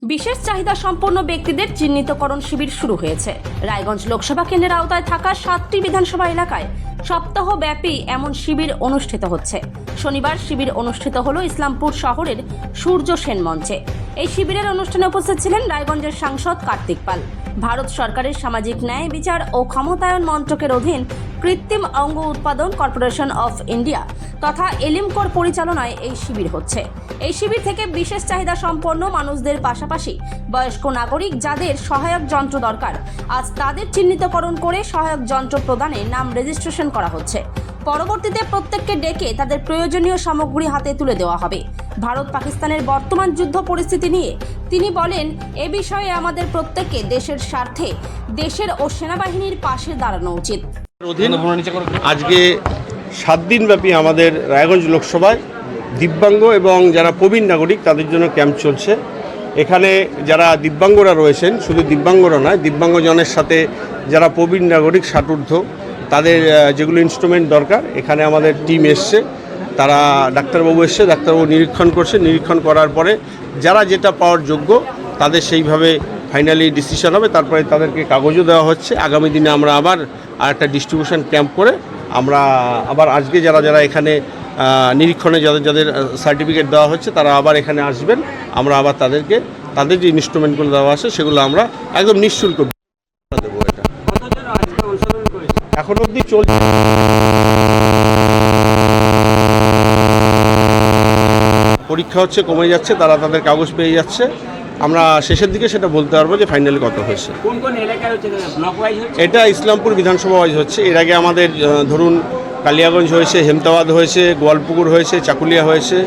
বিশেষ চাহিদা সম্পন্ন ব্যক্তিদের চিহ্নিতকরণ শিবির শুরু হয়েছে। রায়গঞ্জ লোকসভা কেন্দ্রের আওতায় থাকা 7টি বিধানসভা এলাকায় সপ্তাহব্যাপী এমন শিবির অনুষ্ঠিত হচ্ছে। শনিবার শিবির অনুষ্ঠিত হলো ইসলামপুর শহরের সূর্য সেন মঞ্চে। এই শিবিরের অনুষ্ঠানে উপস্থিত ছিলেন রায়গঞ্জের সাংসদ কার্তিক পাল। ভারত সরকারের সামাজিক ন্যায় বিচার ও ক্ষমতায়ন মন্ত্রকের অধীন কৃত্রিম অঙ্গ উৎপাদন কর্পোরেশন অফ ইন্ডিয়া তথা এলিমকোর পরিচালনায় এই শিবির হচ্ছে। এই শিবির থেকে বিশেষ চাহিদা সম্পন্ন মানুষদের পাশাপাশি বয়স্ক নাগরিক যাদের সহায়ক যন্ত্র দরকার, আজ তাদের চিহ্নিতকরণ করে সহায়ক যন্ত্র প্রদানে নাম রেজিস্ট্রেশন করা হচ্ছে। পরবর্তীতে প্রত্যেককে ডেকে তাদের প্রয়োজনীয় সামগ্রী হাতে তুলে দেওয়া হবে। ভারত পাকিস্তানের বর্তমান যুদ্ধ পরিস্থিতি নিয়ে তিনি বলেন, এ বিষয়ে আমাদের প্রত্যেককে দেশের স্বার্থে দেশের ও সেনাবাহিনীর পাশে দাঁড়ানো উচিত। আজকে 7 দিনব্যাপী আমাদের রায়গঞ্জ লোকসভায় দিব্যাঙ্গ এবং যারা প্রবীণ নাগরিক তাদের জন্য ক্যাম্প চলছে। এখানে যারা দিব্যাঙ্গরা রয়েছেন, শুধু দিব্যাঙ্গরা নয়, দিব্যাঙ্গজনের সাথে যারা প্রবীণ নাগরিক ষাটোর্ধ্ব তাদের যেগুলো ইনস্ট্রুমেন্ট দরকার, এখানে আমাদের টিম এসছে, তারা ডাক্তারবাবু এসছে, ডাক্তারবাবু নিরীক্ষণ করছে। নিরীক্ষণ করার পরে যারা যেটা পাওয়ার যোগ্য তাদের সেইভাবে ফাইনালি ডিসিশন হবে। তারপরে তাদেরকে কাগজও দেওয়া হচ্ছে। আগামী দিনে আমরা আবার একটা ডিস্ট্রিবিউশন ক্যাম্প করে আমরা আবার আজকে যারা যারা এখানে নিরীক্ষণে যাদের সার্টিফিকেট দেওয়া হচ্ছে তারা আবার এখানে আসবেন। আমরা আবার তাদেরকে তাদের যে ইনস্ট্রুমেন্টগুলো দেওয়া আছে সেগুলো আমরা একদম নিঃশুল্ক দেবো। এটা এখন অবধি চলছে। পরীক্ষা হচ্ছে, কমে যাচ্ছে, তারা তাদের কাগজ পেয়ে যাচ্ছে। আমরা শেষের দিকে সেটা বলতে পারবো যে ফাইনালি কত হয়েছে। এটা ইসলামপুর বিধানসভা ওয়াইজ হচ্ছে। এর আগে আমাদের ধরুন কালিয়াগঞ্জ হয়েছে, হেমতাবাদ হয়েছে, গোয়ালপুকুর হয়েছে, চাকুলিয়া হয়েছে,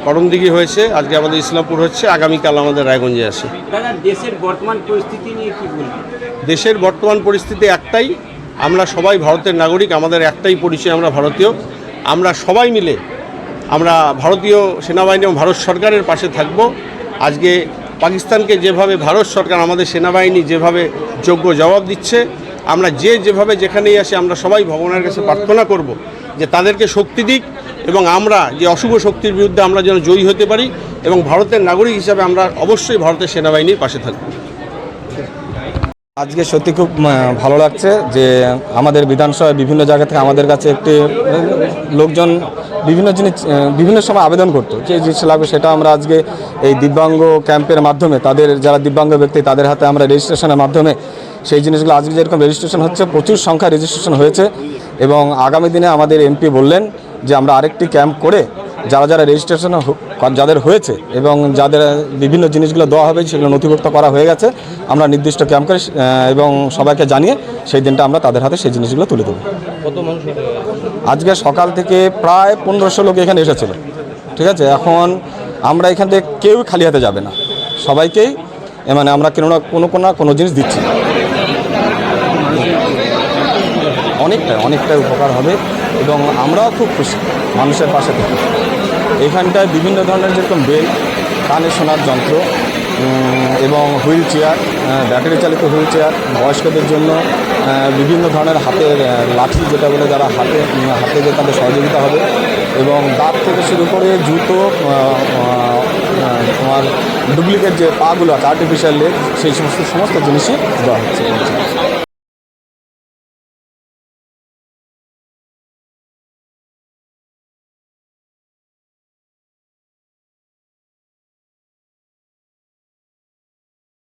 করমদিঘি হয়েছে, আজকে আমাদের ইসলামপুর হচ্ছে, আগামীকাল আমাদের রায়গঞ্জে আছে। দেশের বর্তমান পরিস্থিতি নিয়ে কি বলবেন? দেশের বর্তমান পরিস্থিতি একটাই, আমরা সবাই ভারতের নাগরিক, আমাদের একটাই পরিচয়, আমরা ভারতীয়। আমরা সবাই মিলে আমরা ভারতীয় সেনাবাহিনী এবং ভারত সরকারের পাশে থাকব। আজকে পাকিস্তানকে যেভাবে ভারত সরকার আমাদের সেনাবাহিনী যেভাবে যোগ্য জবাব দিচ্ছে, আমরা যেভাবে যেখানেই আসি আমরা সবাই ভগবানের কাছে প্রার্থনা করব যে তাদেরকে শক্তি দিক এবং আমরা যে অশুভ শক্তির বিরুদ্ধে আমরা যেন জয়ী হতে পারি, এবং ভারতের নাগরিক হিসাবে আমরা অবশ্যই ভারতের সেনাবাহিনীর পাশে থাকব। আজকে সত্যি খুব ভালো লাগছে যে আমাদের বিধানসভায় বিভিন্ন জায়গা থেকে আমাদের কাছে একটি লোকজন বিভিন্ন জিনিস বিভিন্ন সময় আবেদন করতো, যে জিনিস লাগবে সেটা আমরা আজকে এই দিব্যাঙ্গ ক্যাম্পের মাধ্যমে তাদের যারা দিব্যাঙ্গ ব্যক্তি তাদের হাতে আমরা রেজিস্ট্রেশনের মাধ্যমে সেই জিনিসগুলো আজকে যেরকম রেজিস্ট্রেশন হচ্ছে, প্রচুর সংখ্যা রেজিস্ট্রেশন হয়েছে। এবং আগামী দিনে আমাদের এমপি বললেন যে আমরা আরেকটি ক্যাম্প করে যারা যারা রেজিস্ট্রেশন যাদের হয়েছে এবং যাদের বিভিন্ন জিনিসগুলো দেওয়া হবে সেগুলো নথিভুক্ত করা হয়ে গেছে, আমরা নির্দিষ্ট ক্যাম্প করে এবং সবাইকে জানিয়ে সেই দিনটা আমরা তাদের হাতে সেই জিনিসগুলো তুলে দেবো। কত মানুষ আজকে সকাল থেকে প্রায় 1500 লোক এখানে এসেছিল। ঠিক আছে, এখন আমরা এখান থেকে কেউ খালি হাতে যাবে না, সবাইকেই মানে আমরা কোনো জিনিস দিচ্ছি। অনেকটাই উপকার হবে এবং আমরাও খুব খুশি মানুষের পাশে থেকে। এখানটায় বিভিন্ন ধরনের যেরকম বেল, কানে শোনার যন্ত্র এবং হুইল চেয়ার, ব্যাটারি চালিত হুইল চেয়ার, বয়স্কদের জন্য বিভিন্ন ধরনের হাতের লাঠি যেটা বলে যারা হাতে যে তাদের সহযোগিতা হবে, এবং দাঁত থেকে শুরু করে জুতো, তোমার ডুপ্লিকেট যে পাগুলো আছে আর্টিফিশিয়াল লেগ, সেই সমস্ত জিনিসই দেওয়া হচ্ছে।